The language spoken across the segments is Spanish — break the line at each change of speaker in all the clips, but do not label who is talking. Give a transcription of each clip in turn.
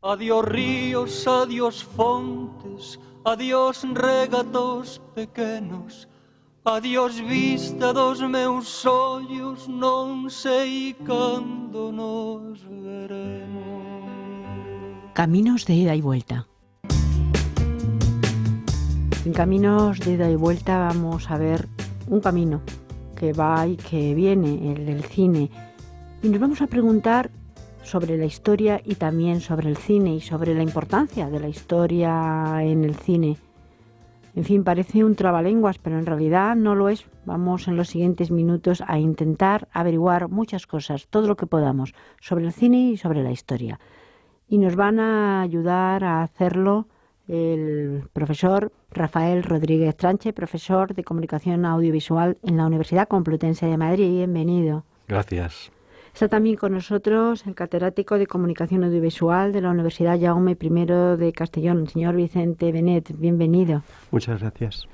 Adiós ríos, adiós fontes, adiós regatos pequenos, adiós vista dos meus ollos, non sei cando nos veremos.
Caminos de ida y vuelta. En Caminos de ida y vuelta vamos a ver un camino que va y que viene, el del cine, y nos vamos a preguntar sobre la historia y también sobre el cine y sobre la importancia de la historia en el cine. En fin, parece un trabalenguas, pero en realidad no lo es. Vamos en los siguientes minutos a intentar averiguar muchas cosas, todo lo que podamos, sobre el cine y sobre la historia. Y nos van a ayudar a hacerlo el profesor Rafael Rodríguez Tranche, profesor de Comunicación Audiovisual en la Universidad Complutense de Madrid. Bienvenido.
Gracias.
Está también con nosotros el catedrático de Comunicación Audiovisual de la Universidad Jaume I de Castellón, el señor Vicente Benet. Bienvenido.
Muchas gracias.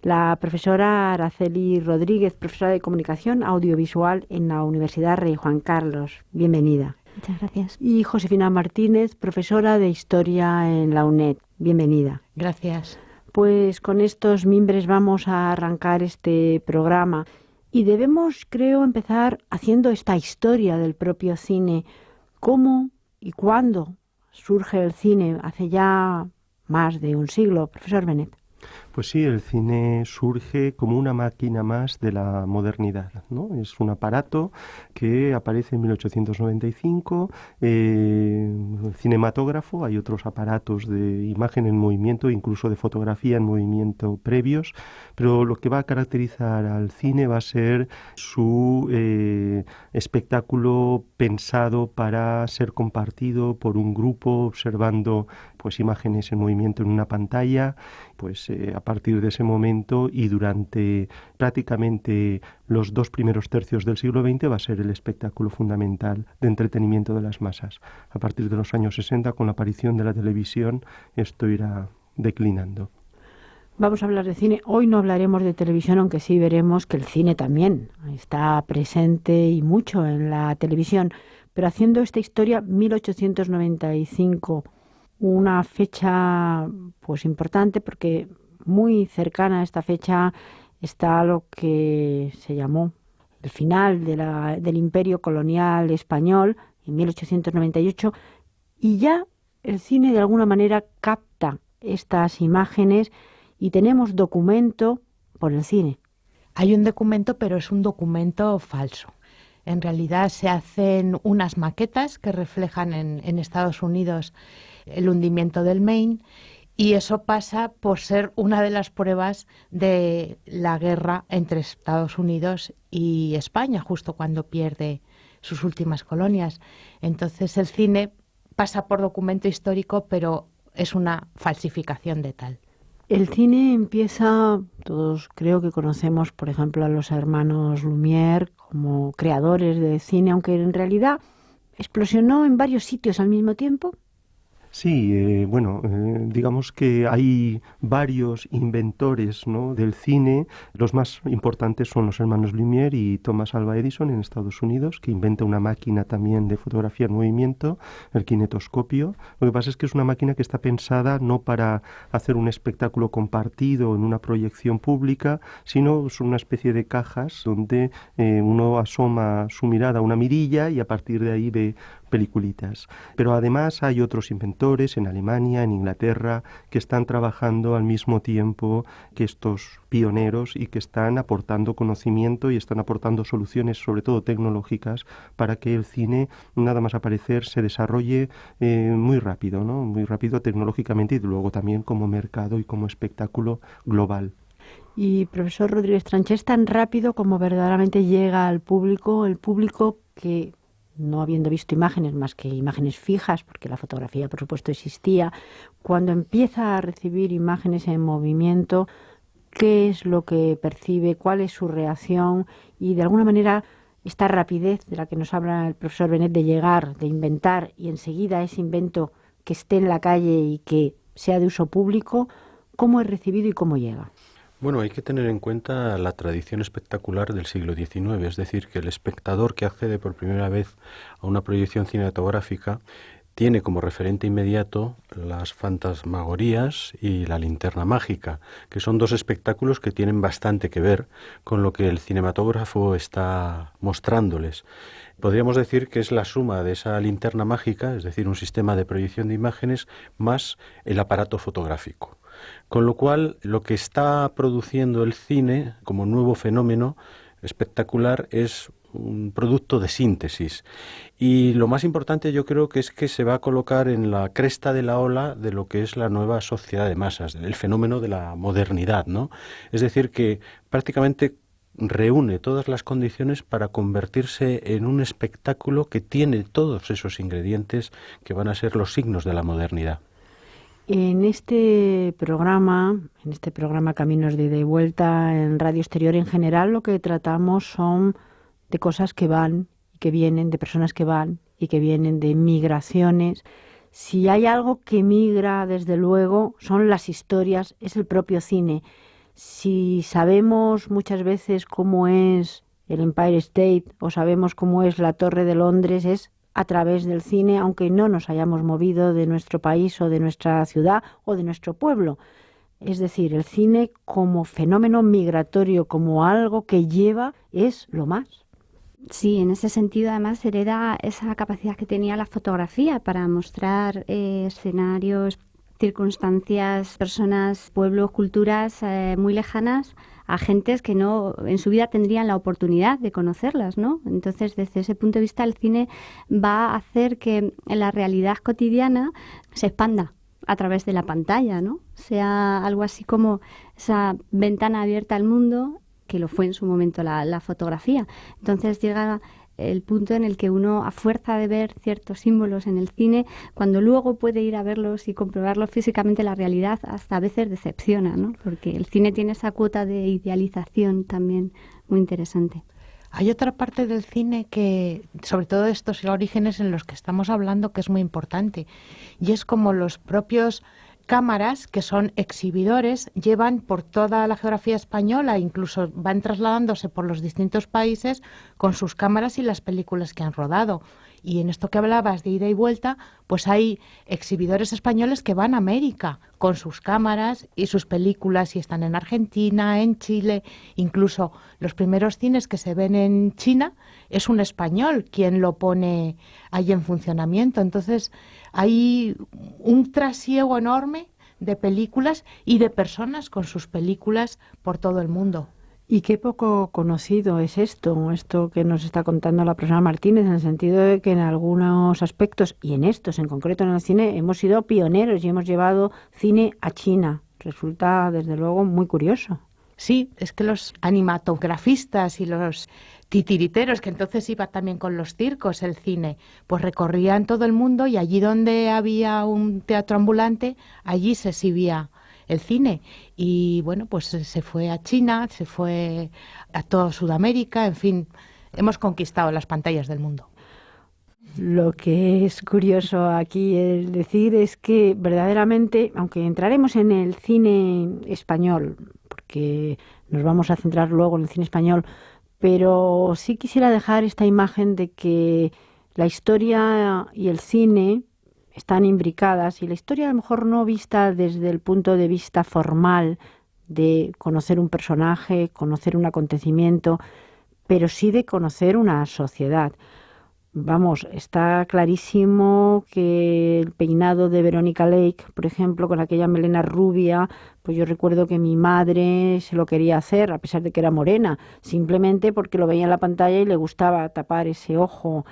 La profesora Araceli Rodríguez, profesora de Comunicación Audiovisual en la Universidad Rey Juan Carlos. Bienvenida.
Muchas gracias.
Y Josefina Martínez, profesora de Historia en la UNED. Bienvenida.
Gracias.
Pues con estos mimbres vamos a arrancar este programa. Y debemos, creo, empezar haciendo esta historia del propio cine. ¿Cómo y cuándo surge el cine? Hace ya más de un siglo, profesor Benet.
Pues sí, el cine surge como una máquina más de la modernidad, ¿no? Es un aparato que aparece en 1895, el cinematógrafo, hay otros aparatos de imagen en movimiento, incluso de fotografía en movimiento previos, pero lo que va a caracterizar al cine va a ser su espectáculo pensado para ser compartido por un grupo, observando pues imágenes en movimiento en una pantalla, pues a partir de ese momento y durante prácticamente los 2 primeros tercios del siglo XX va a ser el espectáculo fundamental de entretenimiento de las masas. A partir de los años 60, con la aparición de la televisión, esto irá declinando.
Vamos a hablar de cine. Hoy no hablaremos de televisión, aunque sí veremos que el cine también está presente y mucho en la televisión. Pero haciendo esta historia, 1895, una fecha pues importante porque muy cercana a esta fecha está lo que se llamó el final del Imperio Colonial Español en 1898, y ya el cine de alguna manera capta estas imágenes y tenemos documento por el cine.
Hay un documento, pero es un documento falso. En realidad se hacen unas maquetas que reflejan en Estados Unidos el hundimiento del Maine, y eso pasa por ser una de las pruebas de la guerra entre Estados Unidos y España, justo cuando pierde sus últimas colonias. Entonces el cine pasa por documento histórico, pero es una falsificación de tal.
El cine empieza, todos creo que conocemos, por ejemplo, a los hermanos Lumière como creadores de cine, aunque en realidad explosionó en varios sitios al mismo tiempo.
Sí, digamos que hay varios inventores, ¿no?, del cine. Los más importantes son los hermanos Lumière y Thomas Alva Edison en Estados Unidos, que inventa una máquina también de fotografía en movimiento, el kinetoscopio. Lo que pasa es que es una máquina que está pensada no para hacer un espectáculo compartido en una proyección pública, sino son una especie de cajas donde uno asoma su mirada a una mirilla y a partir de ahí ve peliculitas. Pero además hay otros inventores en Alemania, en Inglaterra, que están trabajando al mismo tiempo que estos pioneros y que están aportando conocimiento y están aportando soluciones, sobre todo tecnológicas, para que el cine, nada más aparecer, se desarrolle muy rápido, ¿no? Muy rápido tecnológicamente y luego también como mercado y como espectáculo global.
Y profesor Rodríguez Tranche, es tan rápido como verdaderamente llega al público, el público que, no habiendo visto imágenes más que imágenes fijas, porque la fotografía por supuesto existía, cuando empieza a recibir imágenes en movimiento, ¿qué es lo que percibe? ¿Cuál es su reacción? Y de alguna manera esta rapidez de la que nos habla el profesor Benet, de llegar, de inventar y enseguida ese invento que esté en la calle y que sea de uso público, ¿cómo es recibido y cómo llega?
Bueno, hay que tener en cuenta la tradición espectacular del siglo XIX, es decir, que el espectador que accede por primera vez a una proyección cinematográfica tiene como referente inmediato las fantasmagorías y la linterna mágica, que son dos espectáculos que tienen bastante que ver con lo que el cinematógrafo está mostrándoles. Podríamos decir que es la suma de esa linterna mágica, es decir, un sistema de proyección de imágenes, más el aparato fotográfico. Con lo cual, lo que está produciendo el cine como nuevo fenómeno espectacular es un producto de síntesis. Y lo más importante yo creo que es que se va a colocar en la cresta de la ola de lo que es la nueva sociedad de masas, el fenómeno de la modernidad, ¿no? Es decir, que prácticamente reúne todas las condiciones para convertirse en un espectáculo que tiene todos esos ingredientes que van a ser los signos de la modernidad.
En este programa Caminos de Ida y Vuelta en Radio Exterior en general, lo que tratamos son de cosas que van y que vienen, de personas que van y que vienen, de migraciones. Si hay algo que migra, desde luego, son las historias, es el propio cine. Si sabemos muchas veces cómo es el Empire State o sabemos cómo es la Torre de Londres, es a través del cine, aunque no nos hayamos movido de nuestro país o de nuestra ciudad o de nuestro pueblo. Es decir, el cine como fenómeno migratorio, como algo que lleva, es lo más.
Sí, en ese sentido además hereda esa capacidad que tenía la fotografía para mostrar escenarios, circunstancias, personas, pueblos, culturas muy lejanas a gentes que no en su vida tendrían la oportunidad de conocerlas, ¿no? Entonces, desde ese punto de vista, el cine va a hacer que la realidad cotidiana se expanda a través de la pantalla, ¿no? Sea algo así como esa ventana abierta al mundo, que lo fue en su momento la fotografía. Entonces llega el punto en el que uno, a fuerza de ver ciertos símbolos en el cine, cuando luego puede ir a verlos y comprobarlos físicamente, la realidad hasta a veces decepciona, ¿no? Porque el cine tiene esa cuota de idealización también muy interesante.
Hay otra parte del cine que, sobre todo de estos orígenes en los que estamos hablando, que es muy importante, y es como los propios cámaras, que son exhibidores, llevan por toda la geografía española, incluso van trasladándose por los distintos países con sus cámaras y las películas que han rodado. Y en esto que hablabas de ida y vuelta, pues hay exhibidores españoles que van a América con sus cámaras y sus películas y están en Argentina, en Chile, incluso los primeros cines que se ven en China es un español quien lo pone ahí en funcionamiento. Entonces hay un trasiego enorme de películas y de personas con sus películas por todo el mundo.
Y qué poco conocido es esto que nos está contando la profesora Martínez, en el sentido de que en algunos aspectos, y en estos en concreto en el cine, hemos sido pioneros y hemos llevado cine a China. Resulta, desde luego, muy curioso.
Sí, es que los animatografistas y los titiriteros, que entonces iba también con los circos el cine, pues recorrían todo el mundo y allí donde había un teatro ambulante, allí se exhibía el cine. Y bueno, pues se fue a China, se fue a toda Sudamérica, en fin, hemos conquistado las pantallas del mundo.
Lo que es curioso aquí el decir es que verdaderamente, aunque entraremos en el cine español, porque nos vamos a centrar luego en el cine español, pero sí quisiera dejar esta imagen de que la historia y el cine están imbricadas, y la historia a lo mejor no vista desde el punto de vista formal de conocer un personaje, conocer un acontecimiento, pero sí de conocer una sociedad. Vamos, está clarísimo que el peinado de Verónica Lake, por ejemplo, con aquella melena rubia, pues yo recuerdo que mi madre se lo quería hacer, a pesar de que era morena, simplemente porque lo veía en la pantalla y le gustaba tapar ese ojo.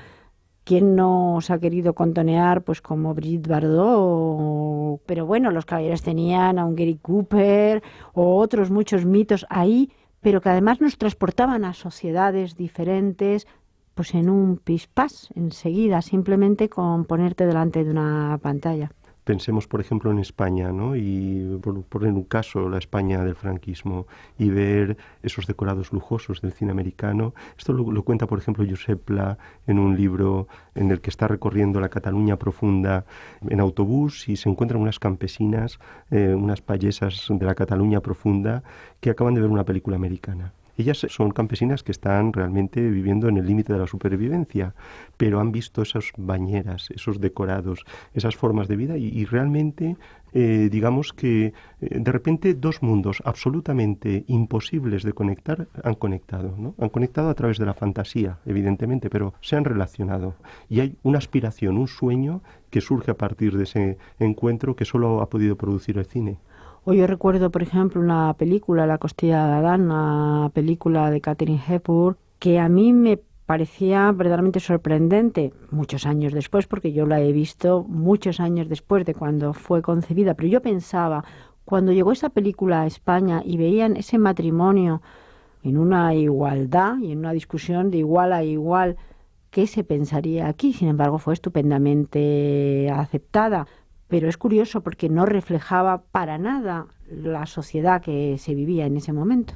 ¿Quién no se ha querido contonear? Pues como Brigitte Bardot. Pero bueno, los caballeros tenían a un Gary Cooper o otros muchos mitos ahí, pero que además nos transportaban a sociedades diferentes, pues en un pispás, enseguida, simplemente con ponerte delante de una pantalla.
Pensemos, por ejemplo, en España, ¿no? Y por poner un caso, la España del franquismo, y ver esos decorados lujosos del cine americano. Esto lo cuenta, por ejemplo, Josep Pla en un libro en el que está recorriendo la Cataluña profunda en autobús y se encuentran unas campesinas, unas payesas de la Cataluña profunda, que acaban de ver una película americana. Ellas son campesinas que están realmente viviendo en el límite de la supervivencia, pero han visto esas bañeras, esos decorados, esas formas de vida y realmente digamos que de repente dos mundos absolutamente imposibles de conectar han conectado, ¿no? Han conectado a través de la fantasía, evidentemente, pero se han relacionado. Y hay una aspiración, un sueño que surge a partir de ese encuentro que solo ha podido producir el cine.
O yo recuerdo, por ejemplo, una película, La costilla de Adán, una película de Katharine Hepburn, que a mí me parecía verdaderamente sorprendente muchos años después, porque yo la he visto muchos años después de cuando fue concebida, pero yo pensaba, cuando llegó esa película a España y veían ese matrimonio en una igualdad y en una discusión de igual a igual, ¿qué se pensaría aquí? Sin embargo, fue estupendamente aceptada. Pero es curioso porque no reflejaba para nada la sociedad que se vivía en ese momento.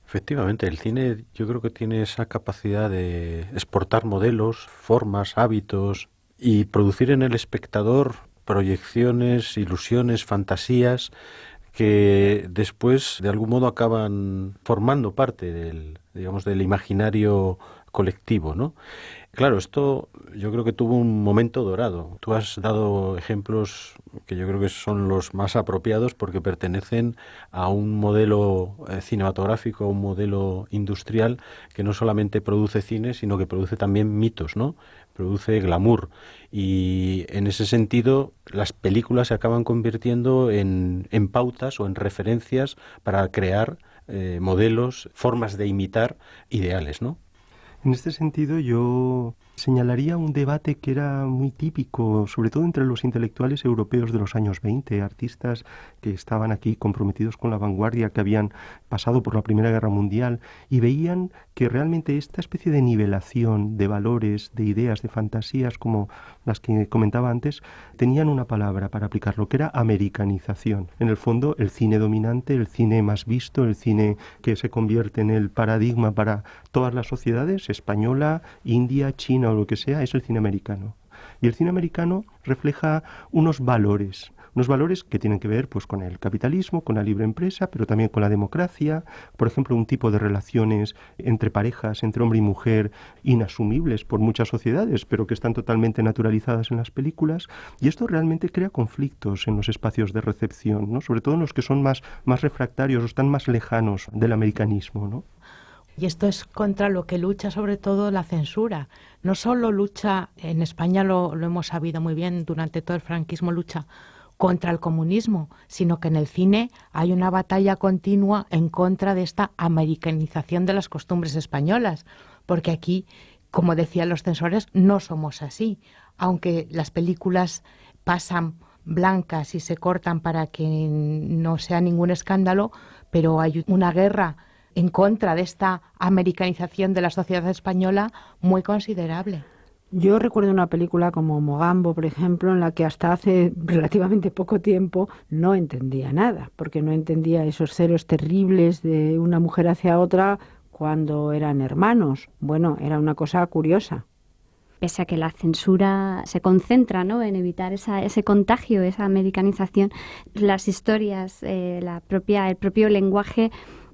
Efectivamente, el cine yo creo que tiene esa capacidad de exportar modelos, formas, hábitos y producir en el espectador proyecciones, ilusiones, fantasías que después de algún modo acaban formando parte del imaginario colectivo, ¿no? Claro, esto yo creo que tuvo un momento dorado. Tú has dado ejemplos que yo creo que son los más apropiados porque pertenecen a un modelo cinematográfico, a un modelo industrial que no solamente produce cine, sino que produce también mitos, ¿no? Produce glamour. Y en ese sentido, las películas se acaban convirtiendo en pautas o en referencias para crear modelos, formas de imitar ideales, ¿no?
En este sentido, yo señalaría un debate que era muy típico, sobre todo entre los intelectuales europeos de los años 20, artistas que estaban aquí comprometidos con la vanguardia, que habían pasado por la Primera Guerra Mundial y veían que realmente esta especie de nivelación de valores, de ideas, de fantasías, como las que comentaba antes, tenían una palabra para aplicarlo, que era americanización. En el fondo, el cine dominante, el cine más visto, el cine que se convierte en el paradigma para todas las sociedades, española, India, China o lo que sea, es el cine americano. Y el cine americano refleja unos valores que tienen que ver pues con el capitalismo, con la libre empresa, pero también con la democracia, por ejemplo, un tipo de relaciones entre parejas, entre hombre y mujer, inasumibles por muchas sociedades, pero que están totalmente naturalizadas en las películas, y esto realmente crea conflictos en los espacios de recepción, ¿no? Sobre todo en los que son más refractarios o están más lejanos del americanismo, ¿no?
Y esto es contra lo que lucha sobre todo la censura. No solo lucha, en España lo hemos sabido muy bien, durante todo el franquismo lucha contra el comunismo, sino que en el cine hay una batalla continua en contra de esta americanización de las costumbres españolas, porque aquí, como decían los censores, no somos así. Aunque las películas pasan blancas y se cortan para que no sea ningún escándalo, pero hay una guerra en contra de esta americanización de la sociedad española muy considerable.
Yo recuerdo una película como Mogambo, por ejemplo, en la que hasta hace relativamente poco tiempo no entendía nada, porque no entendía esos celos terribles de una mujer hacia otra cuando eran hermanos. Bueno, era una cosa curiosa.
Pese a que la censura se concentra, ¿no?, en evitar ese contagio, esa americanización, las historias, el propio lenguaje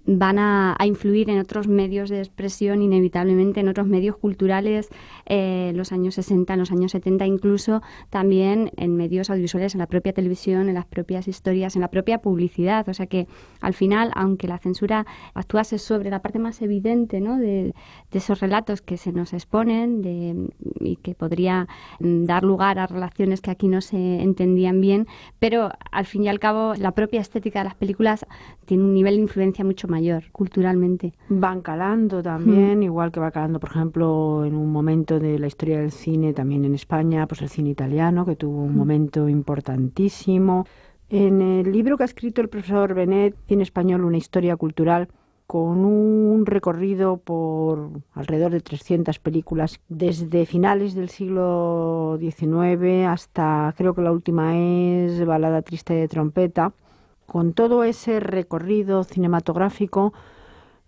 van a influir en otros medios de expresión, inevitablemente en otros medios culturales, en los años 60, en los años 70, incluso también en medios audiovisuales, en la propia televisión, en las propias historias, en la propia publicidad. O sea que al final, aunque la censura actuase sobre la parte más evidente, ¿no?, de esos relatos que se nos exponen y que podría dar lugar a relaciones que aquí no se entendían bien, pero al fin y al cabo la propia estética de las películas tiene un nivel de influencia mucho mayor culturalmente.
Van calando también, igual que va calando, por ejemplo, en un momento de la historia del cine, también en España, pues el cine italiano, que tuvo un momento importantísimo. En el libro que ha escrito el profesor Benet, Cine Español, una historia cultural, con un recorrido por alrededor de 300 películas, desde finales del siglo XIX hasta, creo que la última es Balada triste de trompeta. Con todo ese recorrido cinematográfico,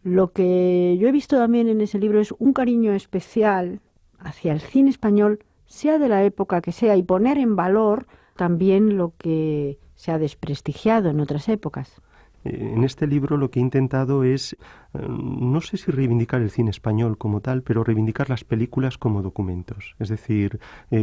lo que yo he visto también en ese libro es un cariño especial hacia el cine español, sea de la época que sea, y poner en valor también lo que se ha desprestigiado en otras épocas.
En este libro lo que he intentado es, no sé si reivindicar el cine español como tal, pero reivindicar las películas como documentos. Es decir,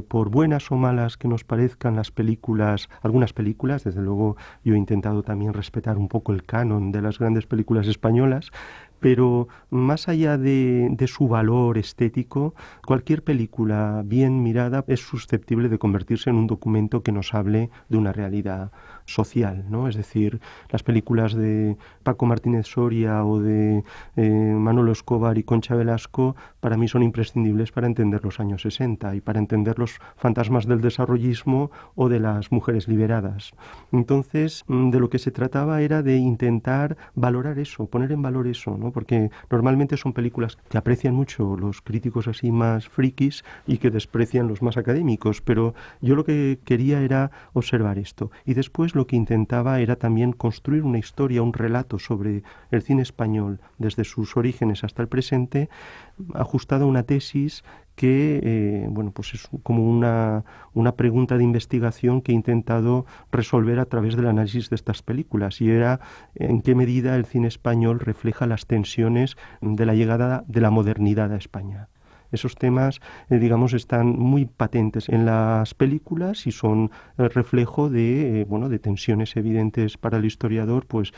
por buenas o malas que nos parezcan las películas, algunas películas, desde luego yo he intentado también respetar un poco el canon de las grandes películas españolas, pero más allá de su valor estético, cualquier película bien mirada es susceptible de convertirse en un documento que nos hable de una realidad social, ¿no? Es decir, las películas de Paco Martínez Soria o de Manolo Escobar y Concha Velasco para mí son imprescindibles para entender los años 60 y para entender los fantasmas del desarrollismo o de las mujeres liberadas. Entonces, de lo que se trataba era de intentar valorar eso, poner en valor eso, ¿no? Porque normalmente son películas que aprecian mucho los críticos así más frikis y que desprecian los más académicos, pero yo lo que quería era observar esto. Y después lo que intentaba era también construir una historia, un relato sobre el cine español desde sus orígenes hasta el presente, ajustado a una tesis que pues es como una pregunta de investigación que he intentado resolver a través del análisis de estas películas, y era en qué medida el cine español refleja las tensiones de la llegada de la modernidad a España. Esos temas, digamos, están muy patentes en las películas y son el reflejo de tensiones evidentes para el historiador. Pues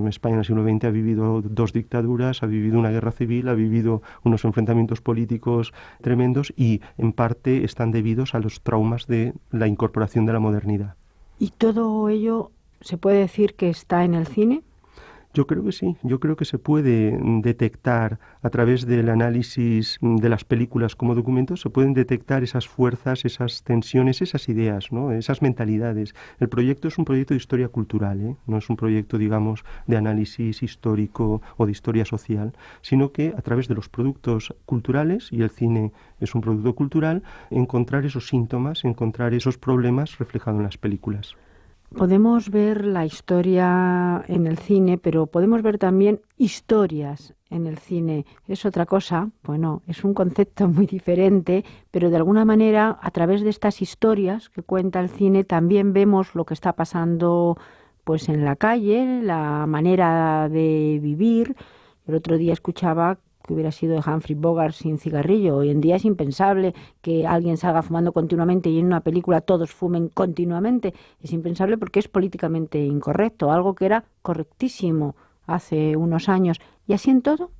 España en el siglo XX ha vivido 2 dictaduras, ha vivido una guerra civil, ha vivido unos enfrentamientos políticos tremendos y en parte están debidos a los traumas de la incorporación de la modernidad.
¿Y todo ello se puede decir que está en el cine?
Yo creo que sí, yo creo que se puede detectar a través del análisis de las películas como documentos, se pueden detectar esas fuerzas, esas tensiones, esas ideas, ¿no? Esas mentalidades. El proyecto es un proyecto de historia cultural, ¿eh? No es un proyecto, digamos, de análisis histórico o de historia social, sino que a través de los productos culturales, y el cine es un producto cultural, encontrar esos síntomas, encontrar esos problemas reflejados en las películas.
Podemos ver la historia en el cine, pero podemos ver también historias en el cine. Es otra cosa, bueno, es un concepto muy diferente, pero de alguna manera a través de estas historias que cuenta el cine también vemos lo que está pasando pues en la calle, la manera de vivir. El otro día escuchaba que hubiera sido de Humphrey Bogart sin cigarrillo. Hoy en día es impensable que alguien salga fumando continuamente y en una película todos fumen continuamente. Es impensable porque es políticamente incorrecto, algo que era correctísimo hace unos años. ¿Y así en todo?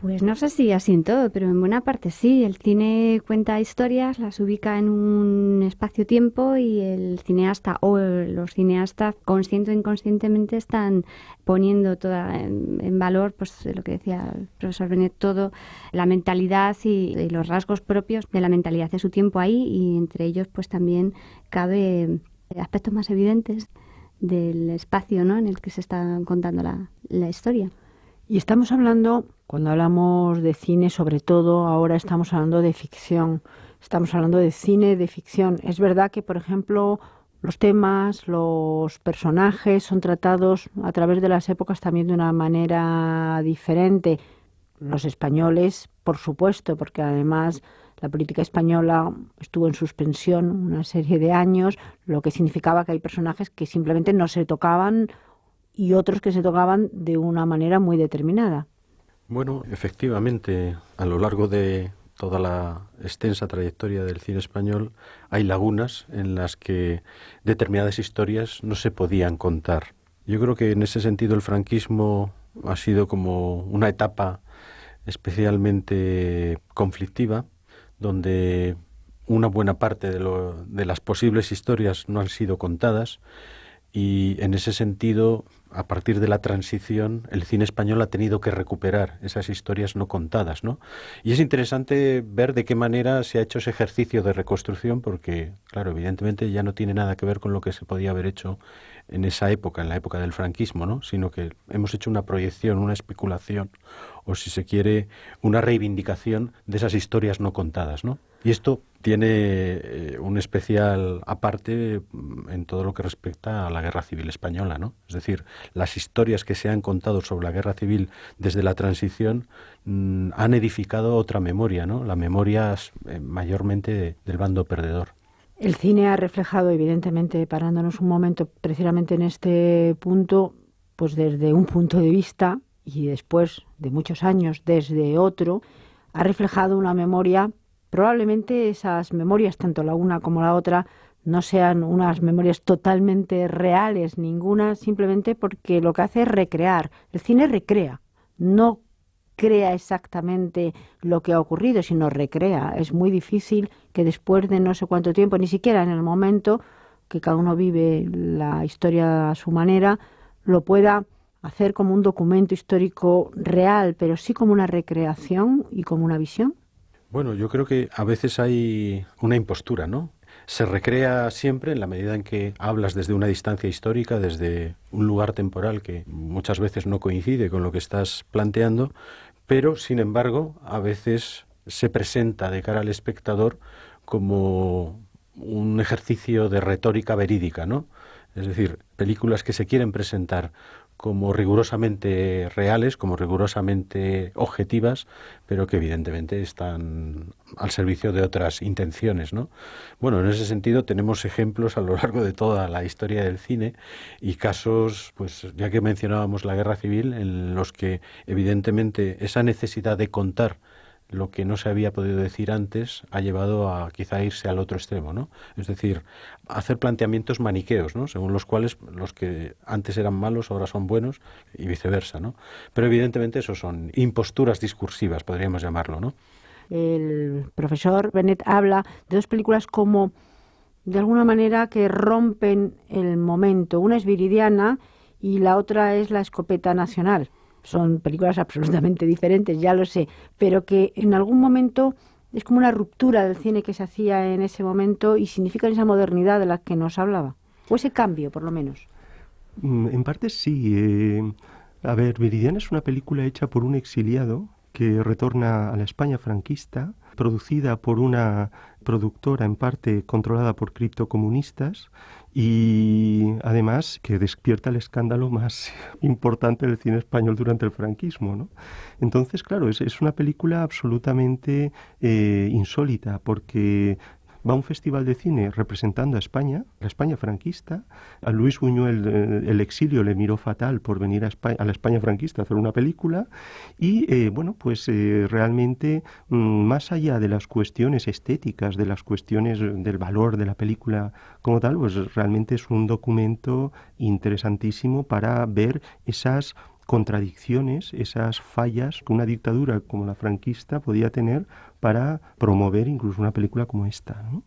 Pues no sé si así en todo, pero en buena parte sí. El cine cuenta historias, las ubica en un espacio-tiempo y el cineasta o los cineastas consciente o inconscientemente están poniendo toda en valor, pues lo que decía el profesor Benet, todo, la mentalidad y los rasgos propios de la mentalidad de su tiempo ahí, y entre ellos pues también cabe aspectos más evidentes del espacio, ¿no?, en el que se está contando la historia.
Y estamos hablando, cuando hablamos de cine, sobre todo ahora estamos hablando de ficción, estamos hablando de cine de ficción. Es verdad que, por ejemplo, los temas, los personajes son tratados a través de las épocas también de una manera diferente. Los españoles, por supuesto, porque además la política española estuvo en suspensión una serie de años, lo que significaba que hay personajes que simplemente no se tocaban y otros que se tocaban de una manera muy determinada.
Bueno, efectivamente, a lo largo de toda la extensa trayectoria del cine español hay lagunas en las que determinadas historias no se podían contar. Yo creo que en ese sentido el franquismo ha sido como una etapa especialmente conflictiva, donde una buena parte de las posibles historias no han sido contadas, y en ese sentido, a partir de la transición, el cine español ha tenido que recuperar esas historias no contadas, ¿no? Y es interesante ver de qué manera se ha hecho ese ejercicio de reconstrucción, porque, claro, evidentemente ya no tiene nada que ver con lo que se podía haber hecho en esa época, en la época del franquismo, ¿no? Sino que hemos hecho una proyección, una especulación, o si se quiere, una reivindicación de esas historias no contadas, ¿no? Y esto tiene un especial aparte en todo lo que respecta a la Guerra Civil Española, ¿no? Es decir, las historias que se han contado sobre la Guerra Civil desde la transición han edificado otra memoria, ¿no? La memoria mayormente del bando perdedor.
El cine ha reflejado, evidentemente, parándonos un momento precisamente en este punto, pues desde un punto de vista y después de muchos años desde otro, ha reflejado una memoria. Probablemente esas memorias, tanto la una como la otra, no sean unas memorias totalmente reales, ninguna, simplemente porque lo que hace es recrear. El cine recrea, no crea exactamente lo que ha ocurrido, sino recrea. Es muy difícil que después de no sé cuánto tiempo, ni siquiera en el momento que cada uno vive la historia a su manera, lo pueda hacer como un documento histórico real, pero sí como una recreación y como una visión.
Bueno, yo creo que a veces hay una impostura, ¿no? Se recrea siempre en la medida en que hablas desde una distancia histórica, desde un lugar temporal que muchas veces no coincide con lo que estás planteando, pero, sin embargo, a veces se presenta de cara al espectador como un ejercicio de retórica verídica, ¿no? Es decir, películas que se quieren presentar como rigurosamente reales, como rigurosamente objetivas, pero que evidentemente están al servicio de otras intenciones, ¿no? Bueno, en ese sentido tenemos ejemplos a lo largo de toda la historia del cine y casos, pues ya que mencionábamos la Guerra Civil, en los que evidentemente esa necesidad de contar lo que no se había podido decir antes ha llevado a quizá irse al otro extremo, ¿no? Es decir, hacer planteamientos maniqueos, ¿no? Según los cuales los que antes eran malos ahora son buenos y viceversa, ¿no? Pero evidentemente eso son imposturas discursivas, podríamos llamarlo, ¿no?
El profesor Bennett habla de dos películas como, de alguna manera, que rompen el momento. Una es Viridiana y la otra es La Escopeta Nacional. Son películas absolutamente diferentes, ya lo sé, pero que en algún momento es como una ruptura del cine que se hacía en ese momento y significan esa modernidad de la que nos hablaba, o ese cambio, por lo menos.
En parte sí. A ver, Viridiana es una película hecha por un exiliado que retorna a la España franquista, producida por una productora en parte controlada por criptocomunistas y además que despierta el escándalo más importante del cine español durante el franquismo, ¿no? Entonces, claro, es una película absolutamente insólita porque va a un festival de cine representando a España, la España franquista. A Luis Buñuel el exilio le miró fatal por venir a la España franquista a hacer una película y, realmente, más allá de las cuestiones estéticas, de las cuestiones del valor de la película como tal, pues realmente es un documento interesantísimo para ver esas contradicciones, esas fallas que una dictadura como la franquista podía tener para promover incluso una película como esta, ¿no?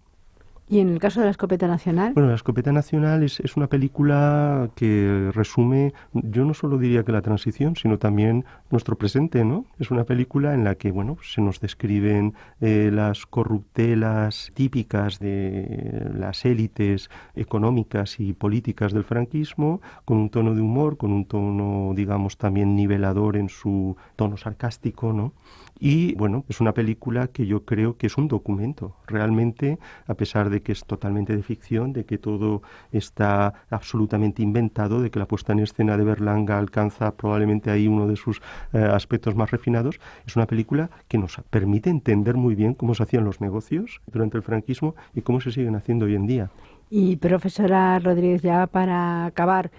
¿Y en el caso de La Escopeta Nacional?
Bueno, La Escopeta Nacional es una película que resume, yo no solo diría que la transición, sino también nuestro presente, ¿no? Es una película en la que, bueno, se nos describen las corruptelas típicas de las élites económicas y políticas del franquismo, con un tono de humor, con un tono, digamos, también nivelador en su tono sarcástico, ¿no? Y, bueno, es una película que yo creo que es un documento. Realmente, a pesar de que es totalmente de ficción, de que todo está absolutamente inventado, de que la puesta en escena de Berlanga alcanza probablemente ahí uno de sus aspectos más refinados, es una película que nos permite entender muy bien cómo se hacían los negocios durante el franquismo y cómo se siguen haciendo hoy en día.
Y profesora Rodríguez, ya para acabar,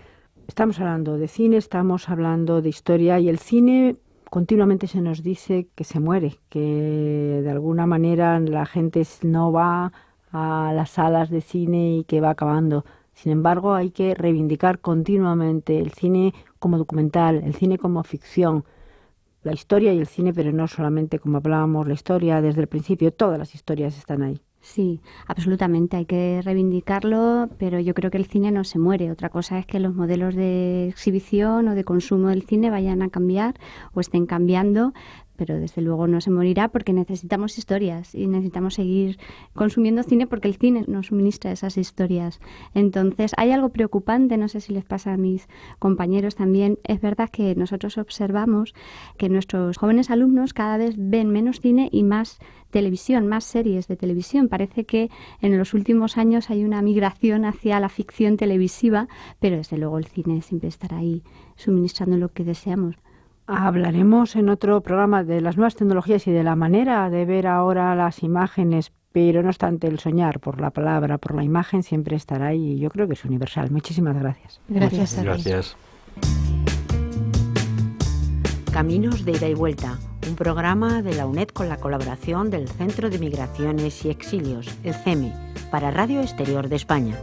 estamos hablando de cine, estamos hablando de historia y el cine continuamente se nos dice que se muere, que de alguna manera la gente no va a las salas de cine y que va acabando. Sin embargo, hay que reivindicar continuamente el cine como documental, el cine como ficción, la historia y el cine, pero no solamente como hablábamos, la historia desde el principio, todas las historias están ahí.
Sí, absolutamente, hay que reivindicarlo, pero yo creo que el cine no se muere. Otra cosa es que los modelos de exhibición o de consumo del cine vayan a cambiar o estén cambiando, pero desde luego no se morirá porque necesitamos historias y necesitamos seguir consumiendo cine porque el cine nos suministra esas historias. Entonces, hay algo preocupante, no sé si les pasa a mis compañeros también. Es verdad que nosotros observamos que nuestros jóvenes alumnos cada vez ven menos cine y más televisión, más series de televisión. Parece que en los últimos años hay una migración hacia la ficción televisiva, pero desde luego el cine siempre estará ahí suministrando lo que deseamos.
Hablaremos en otro programa de las nuevas tecnologías y de la manera de ver ahora las imágenes, pero no obstante el soñar por la palabra, por la imagen siempre estará ahí y yo creo que es universal. Muchísimas gracias.
Gracias a ti.
Gracias.
Caminos de ida y vuelta, un programa de la UNED con la colaboración del Centro de Migraciones y Exilios, el CEME, para Radio Exterior de España.